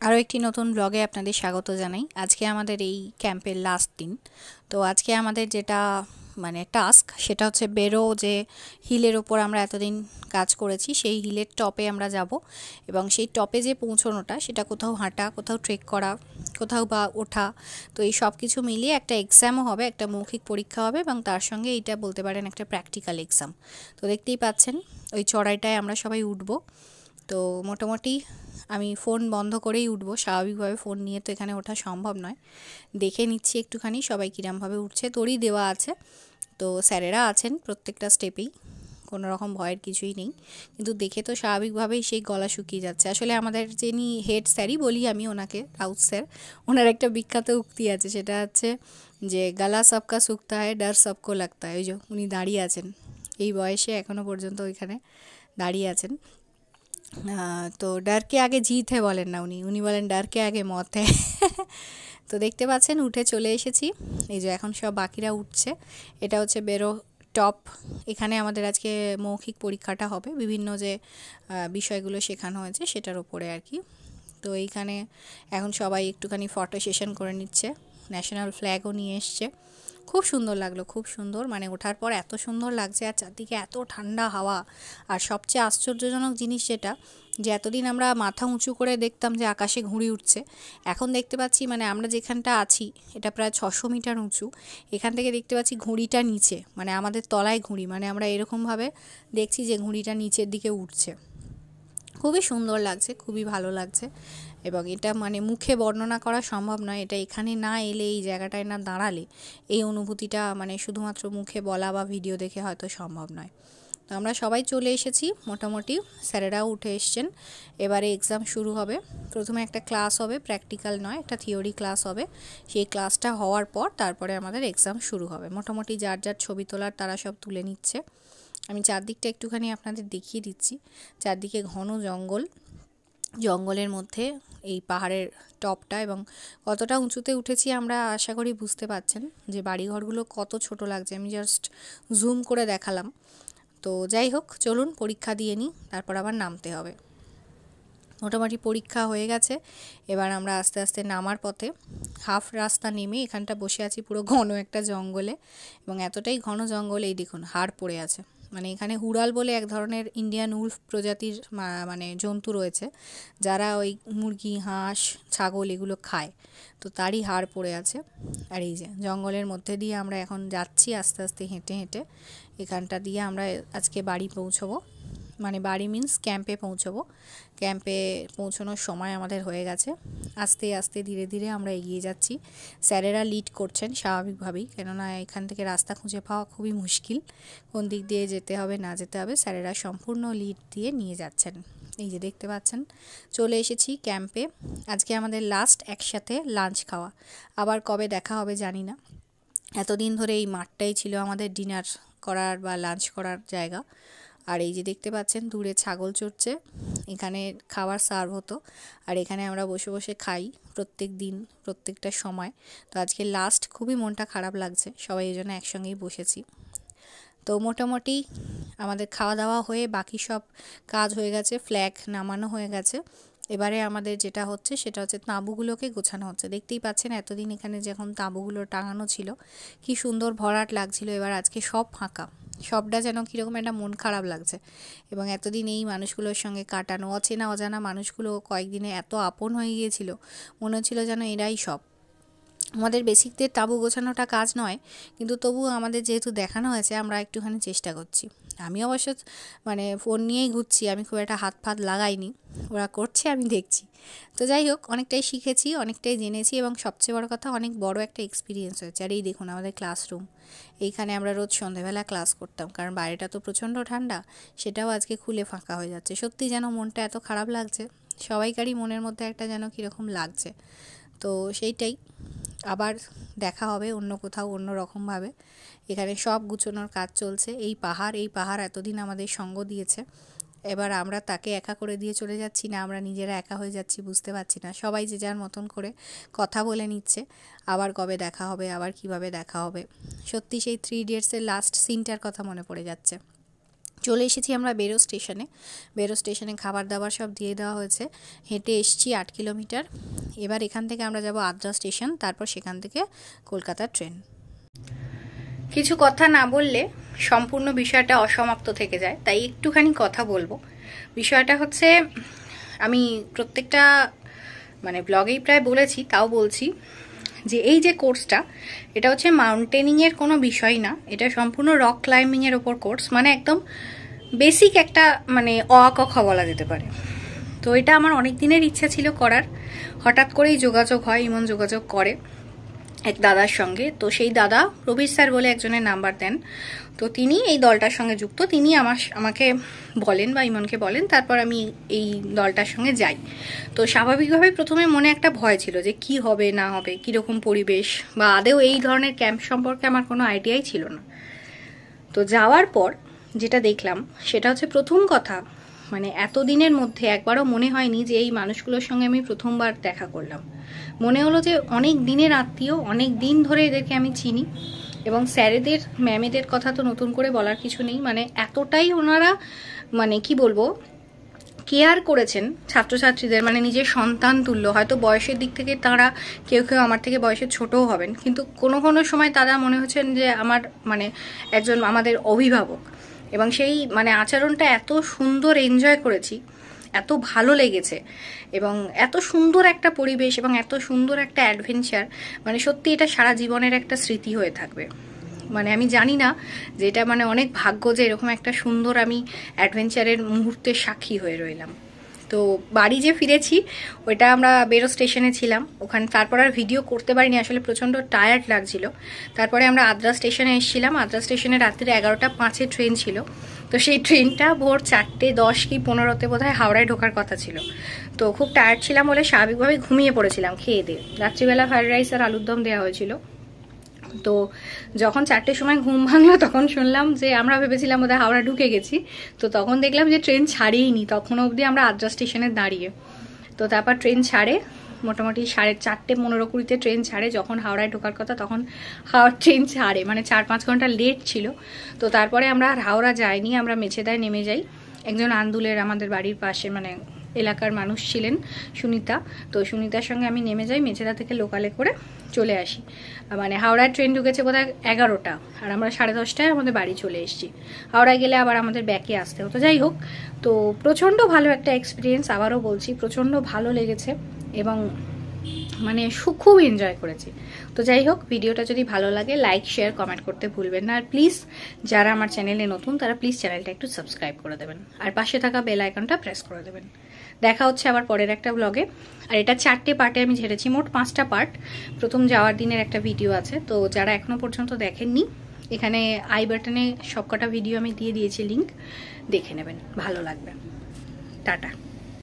আরও একটি নতুন ব্লগে আপনাদের স্বাগত জানাই। আজকে আমাদের এই ক্যাম্পের লাস্ট দিন। তো আজকে আমাদের যেটা মানে টাস্ক সেটা হচ্ছে বেরো যে হিলের ওপর আমরা এতদিন কাজ করেছি সেই হিলের টপে আমরা যাব এবং সেই টপে যে পৌঁছানোটা সেটা কোথাও হাঁটা, কোথাও ট্রেক করা, কোথাও বা ওঠা। তো এই সব কিছু মিলিয়ে একটা এক্সামও হবে, একটা মৌখিক পরীক্ষা হবে এবং তার সঙ্গে এইটা বলতে পারেন একটা প্র্যাকটিক্যাল এক্সাম। তো দেখতেই পাচ্ছেন ওই চড়াইটায় আমরা সবাই উঠবো। তো মোটামুটি আমি ফোন বন্ধ করেই উঠবো, স্বাভাবিকভাবে ফোন নিয়ে তো এখানে ওঠা সম্ভব নয়। দেখে নিচ্ছি একটুখানি সবাই কীরমভাবে উঠছে। দড়ি দেওয়া আছে, তো স্যারেরা আছেন প্রত্যেকটা স্টেপেই, কোনো রকম ভয়ের কিছুই নেই। কিন্তু দেখে তো স্বাভাবিকভাবেই সেই গলা শুকিয়ে যাচ্ছে। আসলে আমাদের যিনি হেড স্যারই বলি আমি ওনাকে, রাউত স্যার, ওনার একটা বিখ্যাত উক্তি আছে, সেটা হচ্ছে যে গালা সবকা শুকতা হয়, ডার সবকো লাগতা হয়। ওই যে উনি দাঁড়িয়ে আছেন এই বয়সে এখনও পর্যন্ত ওইখানে দাঁড়িয়ে আছেন। তো ডারকে আগে জিত হে বলেন না উনি, উনি বলেন ডারকে আগে মত হে। তো দেখতে পাচ্ছেন উঠে চলে এসেছি। এই যে এখন সব বাকিরা উঠছে। এটা হচ্ছে বেরো টপ। এখানে আমাদের আজকে মৌখিক পরীক্ষাটা হবে, বিভিন্ন যে বিষয়গুলো শেখানো হয়েছে সেটার উপরে আর কি। তো এইখানে এখন সবাই একটুখানি ফটো সেশন করে নিচ্ছে, ন্যাশনাল ফ্ল্যাগও নিয়ে এসছে। খুব সুন্দর লাগলো, খুব সুন্দর, মানে ওঠার পর এত সুন্দর লাগছে আর চারদিকে এত ঠান্ডা হাওয়া। আর সবচেয়ে আশ্চর্যজনক জিনিস যেটা, যে এতদিন আমরা মাথা উঁচু করে দেখতাম যে আকাশে ঘুড়ি উঠছে, এখন দেখতে পাচ্ছি মানে আমরা যেখানটা আছি এটা প্রায় 600 মিটার উঁচু, এখান থেকে দেখতে পাচ্ছি ঘুড়িটা নিচে, মানে আমাদের তলায় ঘুড়ি, মানে আমরা এরকমভাবে দেখছি যে ঘুড়িটা নিচের দিকে উঠছে। খুবই সুন্দর লাগছে, খুবই ভালো লাগছে এবং এটা মানে মুখে বর্ণনা করা সম্ভব নয়। এটা এখানে না এলে, এই জায়গাটায় না দাঁড়ালে এই অনুভূতিটা মানে শুধুমাত্র মুখে বলা বা ভিডিও দেখে হয়তো সম্ভব নয়। তো আমরা সবাই চলে এসেছি মোটামুটি, স্যারেরাও উঠে এসছেন। এবারে এক্সাম শুরু হবে। প্রথমে একটা ক্লাস হবে, প্র্যাকটিক্যাল নয়, একটা থিওরি ক্লাস হবে। সেই ক্লাসটা হওয়ার পর তারপরে আমাদের এক্সাম শুরু হবে। মোটামুটি যার যার ছবি তোলার তারা সব তুলে নিচ্ছে। আমি চারদিকটা একটুখানি আপনাদের দেখিয়ে দিচ্ছি। চারদিকে ঘন জঙ্গল, জঙ্গলের মধ্যে এই পাহাড়ের টপটা, এবং কতটা উঁচুতে উঠেছি আমরা আশা করি বুঝতে পাচ্ছেন যে বাড়িঘরগুলো কত ছোট লাগছে। আমি জাস্ট জুম করে দেখালাম। তো যাই হোক, চলুন পরীক্ষা দিয়ে নিই, তারপর আবার নামতে হবে। মোটামুটি পরীক্ষা হয়ে গেছে। এবার আমরা আস্তে আস্তে নামার পথে, হাফ রাস্তা নেমে এখানটা বসে আছি পুরো ঘন একটা জঙ্গলে, এবং এতটাই ঘন জঙ্গল, এই দেখুন হাড় পড়ে আছে। মানে এখানে হুড়াল বলে এক ধরনের ইন্ডিয়ান উলফ প্রজাতির মানে জন্তু রয়েছে, যারা ওই মুরগি, হাঁস, ছাগল এগুলো খায়। তো তারই হাড় পড়ে আছে। আর এই যে জঙ্গলের মধ্যে দিয়ে আমরা এখন যাচ্ছি আস্তে আস্তে হেঁটে হেঁটে। এখানটা দিয়ে আমরা আজকে বাড়ি পৌঁছবো, মানে বাড়ি মিন্স ক্যাম্পে পৌঁছবো। ক্যাম্পে পৌঁছানোর সময় আমাদের হয়ে গেছে। আস্তে আস্তে ধীরে ধীরে আমরা এগিয়ে যাচ্ছি। স্যারেরা লিড করছেন স্বাভাবিকভাবেই, কেননা এখান থেকে রাস্তা খুঁজে পাওয়া খুবই মুশকিল, কোন দিক দিয়ে যেতে হবে না যেতে হবে স্যারেরা সম্পূর্ণ লিড দিয়ে নিয়ে যাচ্ছেন। এই যে দেখতে পাচ্ছেন চলে এসেছি ক্যাম্পে। আজকে আমাদের লাস্ট একসাথে লাঞ্চ খাওয়া, আবার কবে দেখা হবে জানি না। এতদিন ধরে এই মাঠটাই ছিল আমাদের ডিনার করার বা লাঞ্চ করার জায়গা। আর এই যে দেখতে পাচ্ছেন দূরে ছাগল চড়ছে, এখানে খাবার সার্ভ হতো আর এখানে আমরা বসে বসে খাই প্রত্যেক দিন প্রত্যেকটা সময়। তো আজকে লাস্ট, খুবই মনটা খারাপ লাগছে, সবাই এই জন্য একসঙ্গেই বসেছি। তো মোটামুটি আমাদের খাওয়া দাওয়া হয়ে বাকি সব কাজ হয়ে গেছে, ফ্ল্যাগ নামানো হয়ে গেছে। এবারে আমাদের যেটা হচ্ছে সেটা হচ্ছে তাঁবুগুলোকে গোছানো হচ্ছে। দেখতেই পাচ্ছেন এতদিন এখানে যখন তাঁবুগুলো টাঙানো ছিল কি সুন্দর ভরাট লাগছিল, এবার আজকে সব ফাঁকা, সবটা যেন কীরকম একটা মন খারাপ লাগছে। এবং এতদিন এই মানুষগুলোর সঙ্গে কাটানো, অচেনা অজানা মানুষগুলো কয়েকদিনে এত আপন হয়ে গিয়েছিল, মনে হচ্ছিল যেন এরাই সব। আমাদের বেসিকদের তাঁবু গোছানোটা কাজ নয়, কিন্তু তবুও আমাদের যেহেতু দেখানো হয়েছে আমরা একটুখানি চেষ্টা করছি। আমি অবশ্য মানে ফোন নিয়েই ঘুরছি, আমি খুব একটা হাত ফাত লাগাইনি, ওরা করছে আমি দেখছি। তো যাই হোক, অনেকটাই শিখেছি, অনেকটাই জেনেছি এবং সবচেয়ে বড় কথা অনেক বড় একটা এক্সপিরিয়েন্স হয়েছে। আর এই দেখুন আমাদের ক্লাসরুম, এইখানে আমরা রোজ সন্ধেবেলা ক্লাস করতাম, কারণ বাইরেটা তো প্রচণ্ড ঠান্ডা, সেটাও আজকে খুলে ফাঁকা হয়ে যাচ্ছে। সত্যি যেন মনটা এত খারাপ লাগছে, সবাইকারই মনের মধ্যে একটা যেন কীরকম লাগছে। তো সেইটাই, আবার দেখা হবে অন্য কোথাও অন্য রকমভাবে। এখানে সব গুছোনোর কাজ চলছে। এই পাহাড় এতদিন আমাদের সঙ্গ দিয়েছে, এবার আমরা তাকে একা করে দিয়ে চলে যাচ্ছি না আমরা নিজেরা একা হয়ে যাচ্ছি বুঝতে পারছি না। সবাই যে যার মতন করে কথা বলে নিচ্ছে, আবার কবে দেখা হবে, আবার কিভাবে দেখা হবে। সত্যি সেই 3 ইডিয়টসের লাস্ট সিনটার কথা মনে পড়ে যাচ্ছে। চলে এসেছি আমরা বেরো স্টেশনে। বেরো স্টেশনে খাবার দাবার সব দিয়ে দেওয়া হয়েছে। হেঁটে এসেছি 8 কিলোমিটার। এবার এখান থেকে আমরা যাব আদ্রা স্টেশন, তারপর সেখান থেকে কলকাতার ট্রেন। কিছু কথা না বললে সম্পূর্ণ বিষয়টা অসমাপ্ত থেকে যায়, তাই একটুখানি কথা বলবো। বিষয়টা হচ্ছে, আমি প্রত্যেকটা মানে ব্লগেই প্রায় বলেছি, তাও বলছি যে এই যে কোর্সটা, এটা হচ্ছে মাউন্টেনিংয়ের কোনো বিষয় না, এটা সম্পূর্ণ রক ক্লাইম্বিংয়ের ওপর কোর্স, মানে একদম বেসিক একটা মানে অ ক খ বলা যেতে পারে। তো এটা আমার অনেক দিনের ইচ্ছা ছিল করার। হঠাৎ করেই যোগাযোগ হয়, ইমন যোগাযোগ করে এক দাদার সঙ্গে। তো সেই দাদা রবীর স্যার বলে একজনের নাম্বার দেন, তো তিনি এই দলটার সঙ্গে যুক্ত। তিনি আমাকে বলেন বা ইমনকে বলেন, তারপর আমি এই দলটার সঙ্গে যাই। তো স্বাভাবিকভাবেই প্রথমে মনে একটা ভয় ছিল যে কি হবে না হবে, কীরকম পরিবেশ, বা আদেও এই ধরনের ক্যাম্প সম্পর্কে আমার কোনো আইডিয়াই ছিল না। তো যাওয়ার পর যেটা দেখলাম সেটা হচ্ছে, প্রথম কথা মানে এতদিনের মধ্যে একবারও মনে হয়নি যে এই মানুষগুলোর সঙ্গে আমি প্রথমবার দেখা করলাম। মনে হলো যে অনেক দিনের আত্মীয়, অনেক দিন ধরে এদেরকে আমি চিনি। এবং স্যারেদের ম্যামেদের কথা তো নতুন করে বলার কিছু নেই, মানে এতটাই ওনারা মানে কি বলবো কেয়ার করেছেন ছাত্রছাত্রীদের, মানে নিজের সন্তান তুল্য। হয়তো বয়সের দিক থেকে তারা কেউ কেউ আমার থেকে বয়সে ছোটও হবেন, কিন্তু কোনো কোনো সময় তারা মনে হচ্ছেন যে আমার মানে একজন আমাদের অভিভাবক। এবং সেই মানে আচরণটা এত সুন্দর এনজয় করেছি, এত ভালো লেগেছে, এবং এত সুন্দর একটা পরিবেশ এবং এত সুন্দর একটা অ্যাডভেঞ্চার, মানে সত্যি এটা সারা জীবনের একটা স্মৃতি হয়ে থাকবে। মানে আমি জানি না যে এটা মানে অনেক ভাগ্য যে এরকম একটা সুন্দর আমি অ্যাডভেঞ্চারের মুহূর্তের সাক্ষী হয়ে রইলাম। তো বাড়ি যে ফিরেছি, ওইটা আমরা বেরো স্টেশনে ছিলাম ওখানে, তারপর আর ভিডিও করতে পারিনি, আসলে প্রচণ্ড টায়ার্ড লাগছিল। তারপরে আমরা আদ্রা স্টেশনে এসেছিলাম। আদ্রা স্টেশনে রাত্রি 11টা 5-এ ট্রেন ছিল। তো সেই ট্রেনটা ভোর 4:10 কি 15-তে বোধহয় হাওড়ায় ঢোকার কথা ছিল। তো খুব টায়ার্ড ছিলাম বলে স্বাভাবিকভাবে ঘুমিয়ে পড়েছিলাম খেয়ে দিয়ে। রাত্রিবেলা ফ্রাইড রাইস আর আলুর দম দেওয়া হয়েছিল। তো যখন 4টের সময় ঘুম ভাঙলো, তখন শুনলাম যে আমরা ভেবেছিলাম বোধহয় হাওড়া ঢুকে গেছি। তো তখন দেখলাম যে ট্রেন ছাড়েইনি, তখনও অবধি আমরা আদ্রা স্টেশনে দাঁড়িয়ে। তো তারপর ট্রেন ছাড়ে মোটামুটি 4:30-15-20-তে ট্রেন ছাড়ে। যখন হাওড়ায় ঢোকার কথা তখন ট্রেন ছাড়ে, মানে 4-5 ঘন্টা লেট ছিল। তো তারপরে আমরা আর হাওড়া যাইনি, আমরা মেছেদায় নেমে যাই। একজন আন্দুলের আমাদের বাড়ির পাশে মানে এলাকার মানুষ ছিলেন, সুনিতা। তো সুনিতার সঙ্গে আমি নেমে যাই, মেছেদা থেকে লোকালে করে চলে আসি। মানে হাওড়ার ট্রেন ঢুকেছে বোধহয় 11টা, আর আমরা 10:30টায় আমাদের বাড়ি চলে এসেছি। হাওড়ায় গেলে আবার আমাদের ব্যাকে আসতে হতো। যাই হোক, তো প্রচণ্ড ভালো একটা এক্সপিরিয়েন্স, আবারও বলছি প্রচণ্ড ভালো লেগেছে এবং মানে খুব এনজয় করেছি। তো যাই হোক, ভিডিওটা যদি ভালো লাগে লাইক শেয়ার কমেন্ট করতে ভুলবেন না। আর প্লিজ যারা আমার চ্যানেলে নতুন তারা প্লিজ চ্যানেলটা একটু সাবস্ক্রাইব করে দেবেন, আর পাশে থাকা বেল আইকনটা প্রেস করে দেবেন। দেখা হচ্ছে আবার পরের একটা ব্লগে। আর এটা 4টে পার্টে আমি ঝেড়েছি, মোট 5টা পার্ট। প্রথম যাওয়ার দিনের একটা ভিডিও আছে, তো যারা এখনো পর্যন্ত দেখেননি, এখানে আই বাটনে সবকটা ভিডিও আমি দিয়ে দিয়েছি লিংক, দেখে নেবেন, ভালো লাগবে। টাটা।